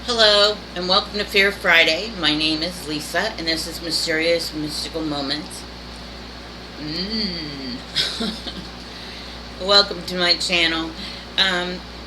Hello, and welcome to Fear Friday. My name is Lisa, and this is Mysterious Mystical Moments. Mmm. Welcome to my channel.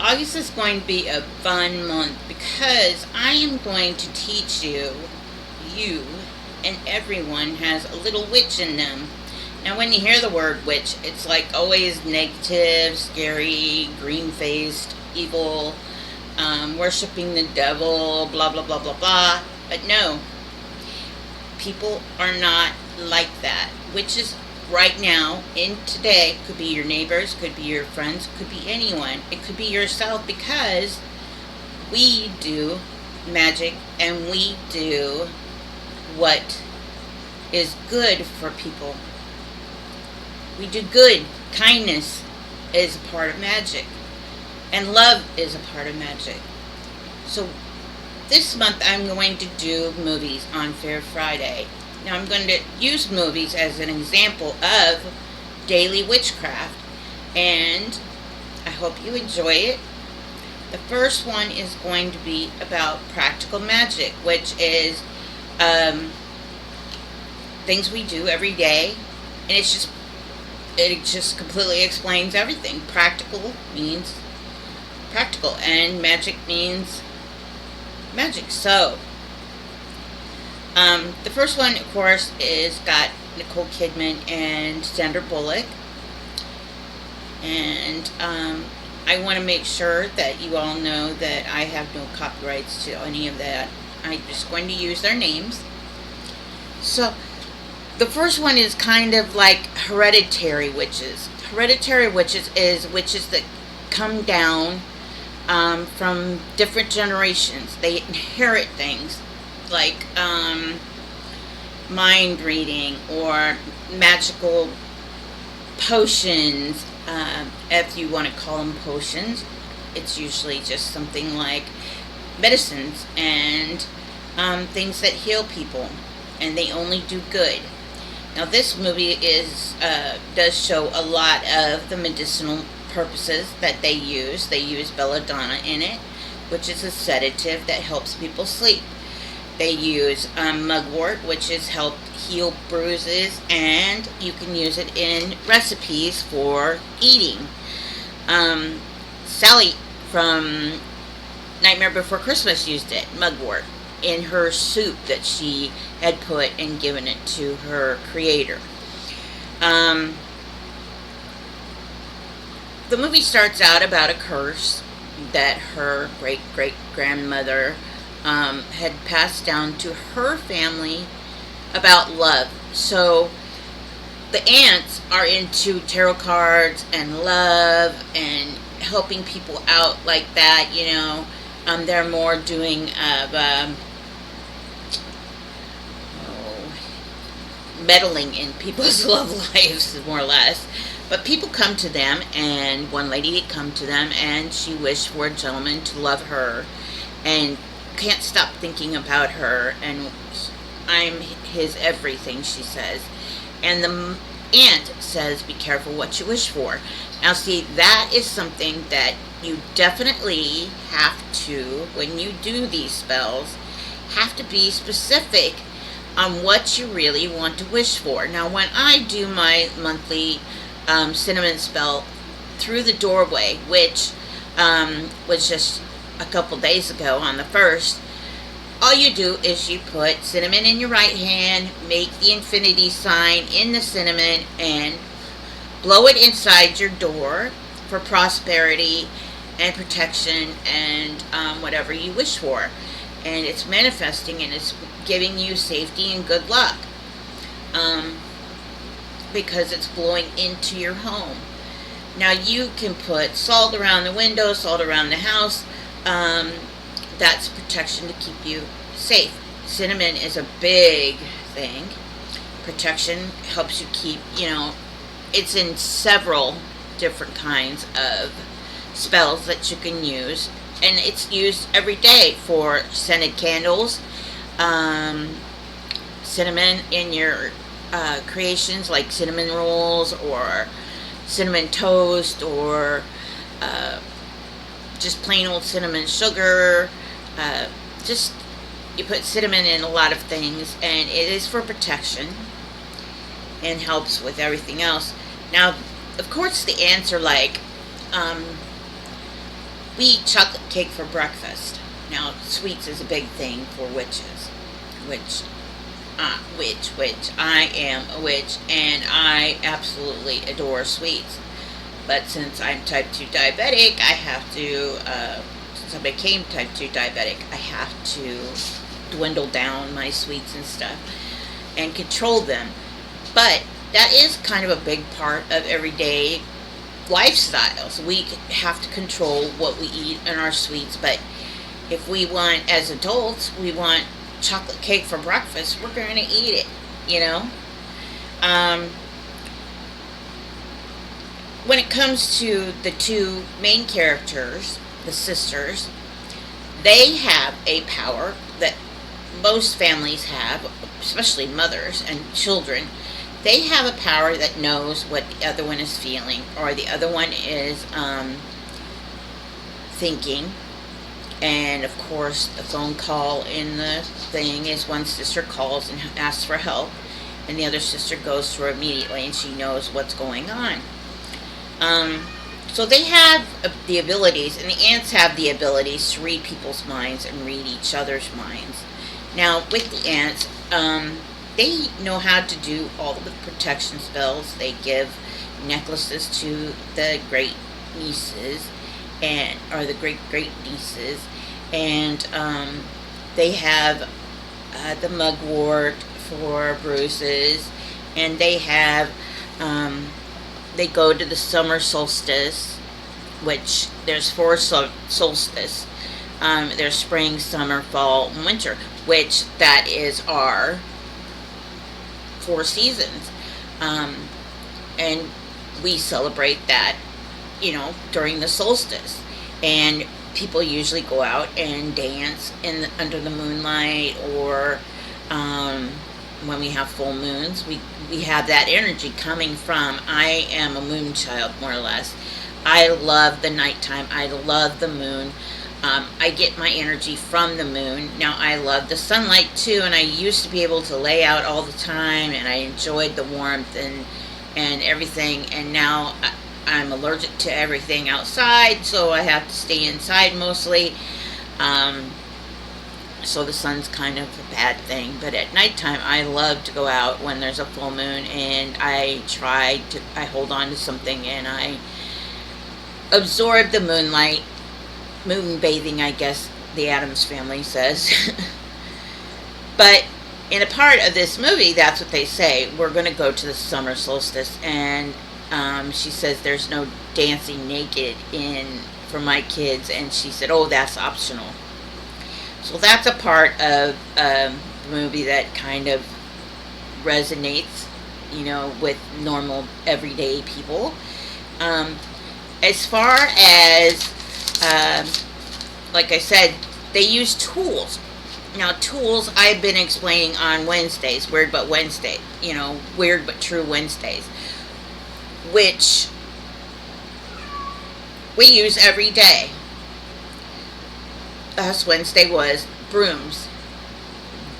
August is going to be a fun month because I am going to teach you, and everyone has a little witch in them. Now, when you hear the word witch, it's like always negative, scary, green faced, evil, worshiping the devil, blah, blah, blah, blah, blah. But no, people are not like that. Witches right now, in today, could be your neighbors, could be your friends, could be anyone. It could be yourself because we do magic and we do what is good for people. We do good. Kindness is a part of magic. And love is a part of magic. So this month I'm going to do movies on Fair Friday. Now I'm going to use movies as an example of daily witchcraft. And I hope you enjoy it. The first one is going to be about practical magic, which is things we do every day. And it just completely explains everything. Practical means practical, and magic means magic. So, the first one, of course, is got Nicole Kidman and Sandra Bullock, and I want to make sure that you all know that I have no copyrights to any of that. I'm just going to use their names. So, the first one is kind of like hereditary witches. Hereditary witches is witches that come down from different generations. They inherit things like mind reading or magical potions, if you want to call them potions. It's usually just something like medicines and things that heal people, and they only do good. Now, this movie does show a lot of the medicinal purposes that they use. They use belladonna in it, which is a sedative that helps people sleep. They use mugwort, which has helped heal bruises, and you can use it in recipes for eating. Sally from Nightmare Before Christmas used it, mugwort, in her soup that she had put and given it to her creator. The movie starts out about a curse that her great-great-grandmother had passed down to her family about love. So the aunts are into tarot cards and love and helping people out like that, you know. They're more doing meddling in people's love lives, more or less. But people come to them, and one lady had come to them, and she wished for a gentleman to love her, and can't stop thinking about her, and I'm his everything, she says. And the aunt says, be careful what you wish for. Now, see, that is something that you definitely have to, when you do these spells, have to be specific on what you really want to wish for. Now, when I do my monthly cinnamon spell through the doorway, which was just a couple days ago on the 1st, all you do is you put cinnamon in your right hand, make the infinity sign in the cinnamon, and blow it inside your door for prosperity and protection and whatever you wish for. And it's manifesting, and it's giving you safety and good luck. Because it's blowing into your home. Now, you can put salt around the window, salt around the house. That's protection to keep you safe. Cinnamon is a big thing. Protection helps you keep, it's in several different kinds of spells that you can use. And it's used every day for scented candles, cinnamon in your creations like cinnamon rolls or cinnamon toast or just plain old cinnamon sugar, just you put cinnamon in a lot of things, and it is for protection and helps with everything else. Now, of course, the ants are like, um, we eat chocolate cake for breakfast. Now, sweets is a big thing for witches, which which I am a witch, and I absolutely adore sweets. But since I'm type 2 diabetic, I have to, since I became type 2 diabetic, I have to dwindle down my sweets and stuff and control them. But that is kind of a big part of everyday lifestyles. We have to control what we eat and our sweets, but if we want, as adults, we want chocolate cake for breakfast, we're going to eat it, you know? Um, when it comes to the two main characters, the sisters, they have a power that most families have, especially mothers and children. They have a power that knows what the other one is feeling, or the other one is thinking. And of course, the phone call in the thing is one sister calls and asks for help, and the other sister goes to her immediately, and she knows what's going on. So they have the abilities, and the ants have the abilities to read people's minds and read each other's minds. Now, with the ants, they know how to do all the protection spells. They give necklaces to the great nieces, or the great great nieces, and they have the mugwort for bruises, and they have they go to the summer solstice, which there's four solstice. There's spring, summer, fall, and winter, which that is our 4 seasons. And we celebrate that, during the solstice. And people usually go out and dance under the moonlight, or when we have full moons, we have that energy coming from. I am a moon child, more or less. I love the nighttime. I love the moon. I get my energy from the moon. Now, I love the sunlight too, and I used to be able to lay out all the time, and I enjoyed the warmth and everything, and now I'm allergic to everything outside, so I have to stay inside mostly. So the sun's kind of a bad thing, but at nighttime I love to go out when there's a full moon, and I hold on to something, and I absorb the moonlight. Moon bathing, I guess the Addams Family says. But in a part of this movie, that's what they say. We're going to go to the summer solstice, and she says there's no dancing naked for my kids, and she said, oh, that's optional. So that's a part of the movie that kind of resonates, with normal everyday people. As far as like I said, they use tools. Now, tools I've been explaining on Wednesdays, Weird But Wednesday, Weird But True Wednesdays, which we use every day. Last Wednesday was brooms.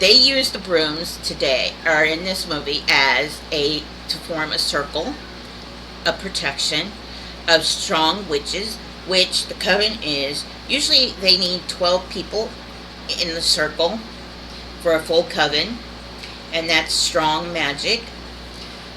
They use the brooms today, or in this movie, to form a circle of protection of strong witches, which the coven is. Usually they need 12 people in the circle for a full coven, and that's strong magic.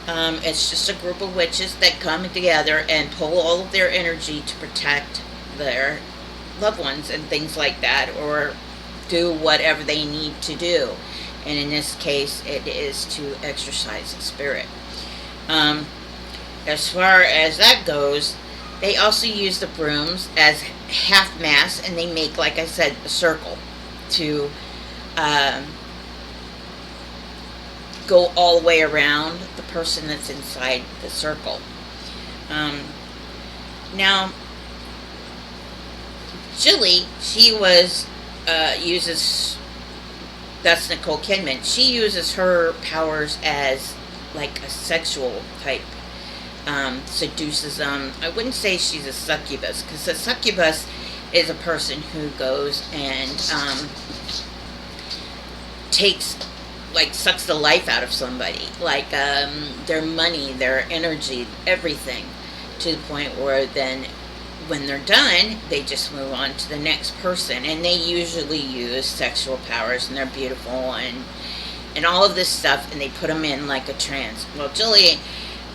It's just a group of witches that come together and pull all of their energy to protect their loved ones and things like that, or do whatever they need to do. And in this case, it is to exorcise the spirit. As far as that goes, they also use the brooms as half mass, and they make, like I said, a circle to go all the way around the person that's inside the circle. Now, Jilly, she uses, that's Nicole Kidman, she uses her powers as like a sexual type, seduces them. I wouldn't say she's a succubus, because a succubus is a person who goes and takes, like, sucks the life out of somebody, like their money, their energy, everything, to the point where then when they're done, they just move on to the next person, and they usually use sexual powers, and they're beautiful and all of this stuff, and they put them in like a trance. Well, Julie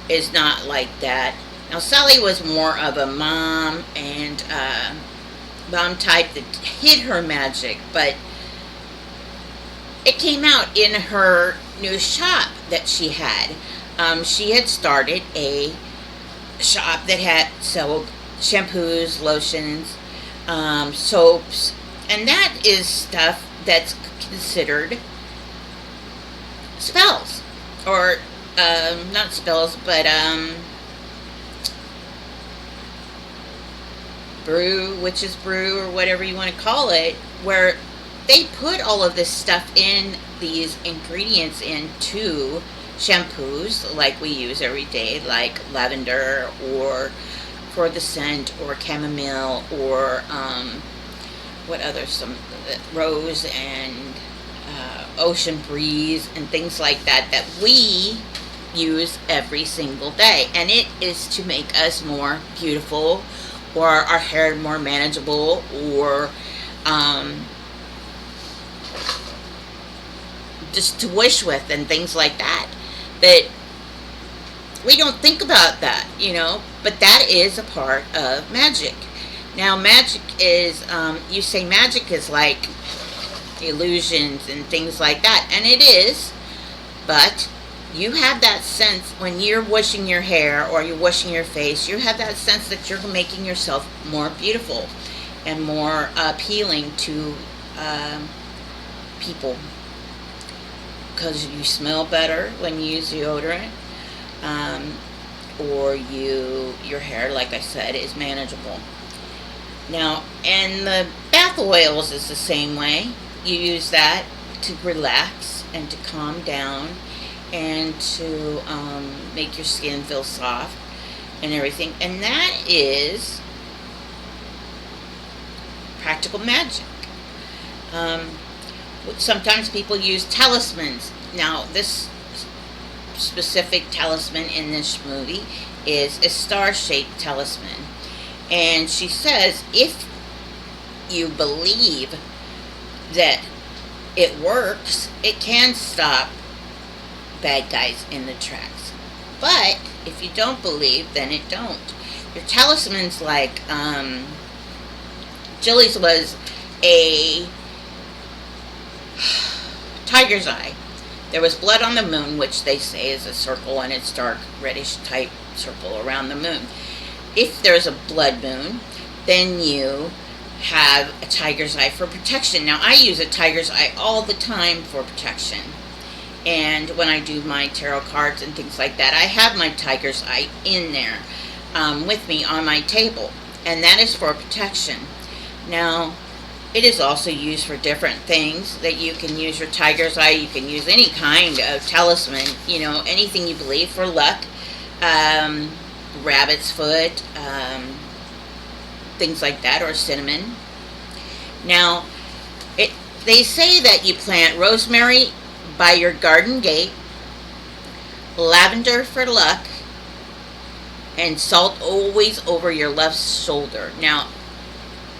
is not like that. Now, Sally was more of a mom and mom type that hid her magic, but it came out in her new shop that she had. She had started a shop that had sold shampoos, lotions, soaps, and that is stuff that's considered spells, or not spells, but witch's brew, or whatever you want to call it, where they put all of this stuff in, these ingredients into shampoos like we use every day, like lavender, or for the scent, or chamomile, or what other, some rose and ocean breeze and things like that, that we use every single day, and it is to make us more beautiful, or our hair more manageable, or just to wish with, and things like that. But we don't think about that, but that is a part of magic. Now, magic is, you say magic is like illusions and things like that, and it is, but you have that sense when you're washing your hair or you're washing your face, you have that sense that you're making yourself more beautiful and more appealing to people, because you smell better when you use deodorant, or your hair, like I said, is manageable. Now, and the bath oils is the same way. You use that to relax and to calm down, and to make your skin feel soft and everything. And that is practical magic. Sometimes people use talismans. Now, this specific talisman in this movie is a star-shaped talisman. And she says if you believe that it works, it can stop bad guys in the tracks. But if you don't believe, then it don't. Your talisman's like, Jilly's was a tiger's eye. There was blood on the moon, which they say is a circle, and it's dark reddish type circle around the moon. If there's a blood moon, then you have a tiger's eye for protection. Now, I use a tiger's eye all the time for protection. And when I do my tarot cards and things like that, I have my tiger's eye in there with me on my table. And that is for protection. Now, it is also used for different things, that you can use your tiger's eye, you can use any kind of talisman, anything you believe, for luck, rabbit's foot, things like that, or cinnamon. Now, they say that you plant rosemary by your garden gate, lavender for luck, and salt always over your left shoulder. Now,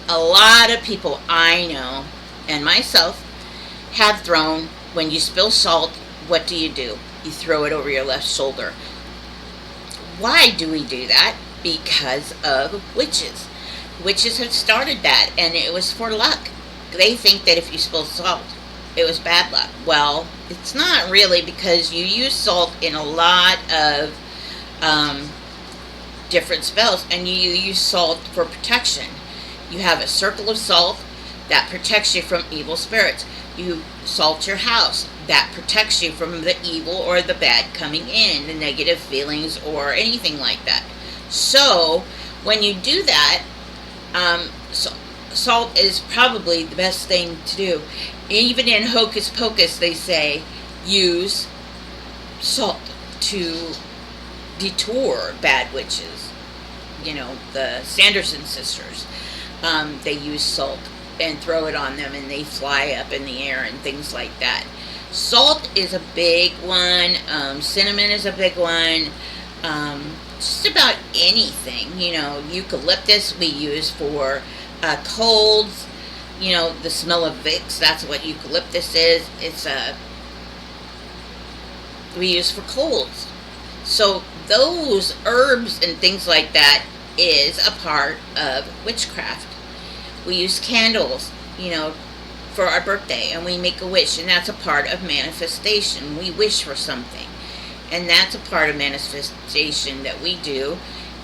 a lot of people I know, and myself, have thrown, when you spill salt, what do? You throw it over your left shoulder. Why do we do that? Because of witches. Witches have started that, and it was for luck. They think that if you spill salt, it was bad luck. Well, it's not really, because you use salt in a lot of different spells, and you use salt for protection. You have a circle of salt that protects you from evil spirits. You salt your house. That protects you from the evil or the bad coming in, the negative feelings or anything like that. So, when you do that, salt is probably the best thing to do. Even in Hocus Pocus, they say, use salt to detour bad witches. The Sanderson sisters. they use salt and throw it on them, and they fly up in the air and things like that. Salt is a big one. Cinnamon is a big one. Just about anything. Eucalyptus we use for colds. The smell of Vicks, that's what eucalyptus is. We use for colds. So those herbs and things like that is a part of witchcraft. We use candles, for our birthday, and we make a wish, and that's a part of manifestation. We wish for something, and that's a part of manifestation that we do,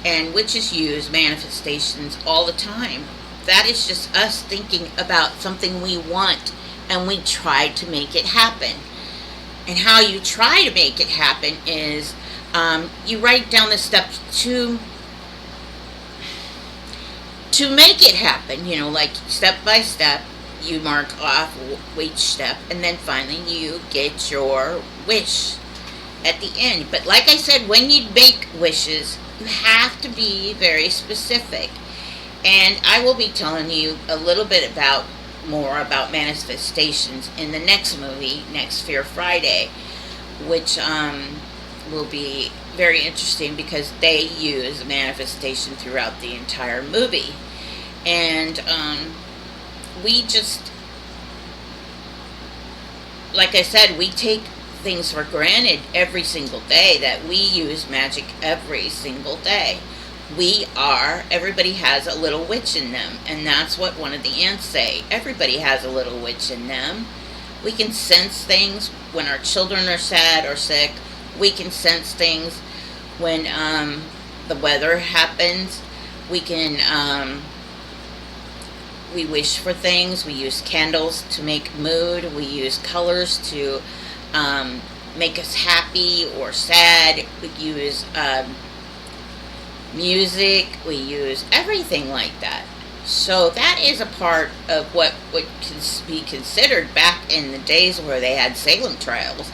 and witches use manifestations all the time. That is just us thinking about something we want, and we try to make it happen. And how you try to make it happen is you write down the steps to make it happen, like step by step. You mark off each step, and then finally you get your wish at the end. But like I said, when you make wishes, you have to be very specific. And I will be telling you a little bit more about manifestations in the next movie, next Fear Friday, which will be very interesting because they use manifestation throughout the entire movie. And we just, like I said, we take things for granted every single day, that we use magic every single day. Everybody has a little witch in them, and that's what one of the ants say. Everybody has a little witch in them. We can sense things when our children are sad or sick. We can sense things when the weather happens. We can, we wish for things. We use candles to make mood. We use colors to make us happy or sad. We use music, we use everything like that. So that is a part of what would be considered, back in the days where they had Salem trials,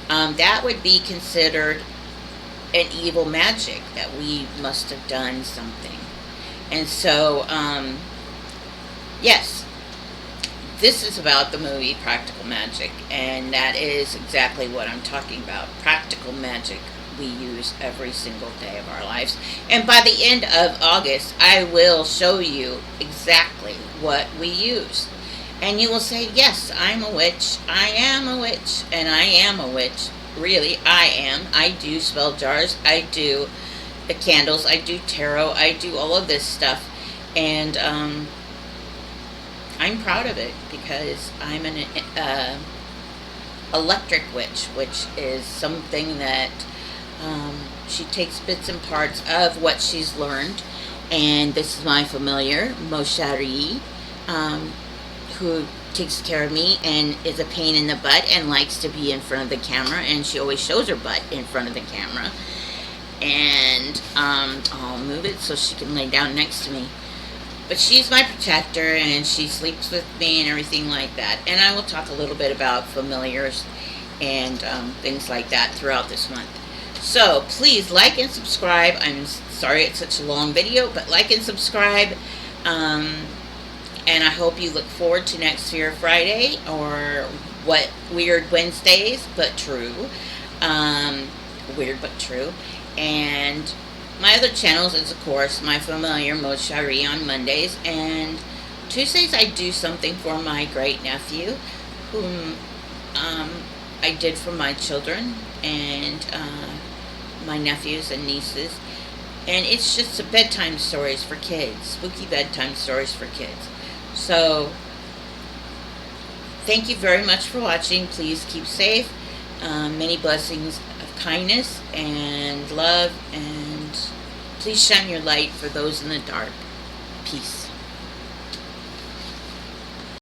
that would be considered an evil magic, that we must have done something. And so, yes, this is about the movie Practical Magic, and that is exactly what I'm talking about. Practical magic we use every single day of our lives. And by the end of August, I will show you exactly what we use. And you will say, yes, I'm a witch. I am a witch. And I am a witch. Really, I am. I do spell jars. I do the candles. I do tarot. I do all of this stuff. And I'm proud of it, because I'm an electric witch, which is something that she takes bits and parts of what she's learned. And this is my familiar, Moshari, who takes care of me and is a pain in the butt and likes to be in front of the camera, and she always shows her butt in front of the camera. And I'll move it so she can lay down next to me. But she's my protector, and she sleeps with me and everything like that. And I will talk a little bit about familiars and things like that throughout this month. So please like and subscribe. I'm sorry it's such a long video, but like and subscribe. And I hope you look forward to next Fear Friday, or what Weird Wednesdays, but true. Weird but true. And my other channels is, of course, my familiar Moshari on Mondays, and Tuesdays I do something for my great nephew, whom I did for my children and my nephews and nieces. And it's just bedtime stories for kids, spooky bedtime stories for kids. So thank you very much for watching. Please keep safe. Many blessings of kindness and love, and please shine your light for those in the dark. Peace.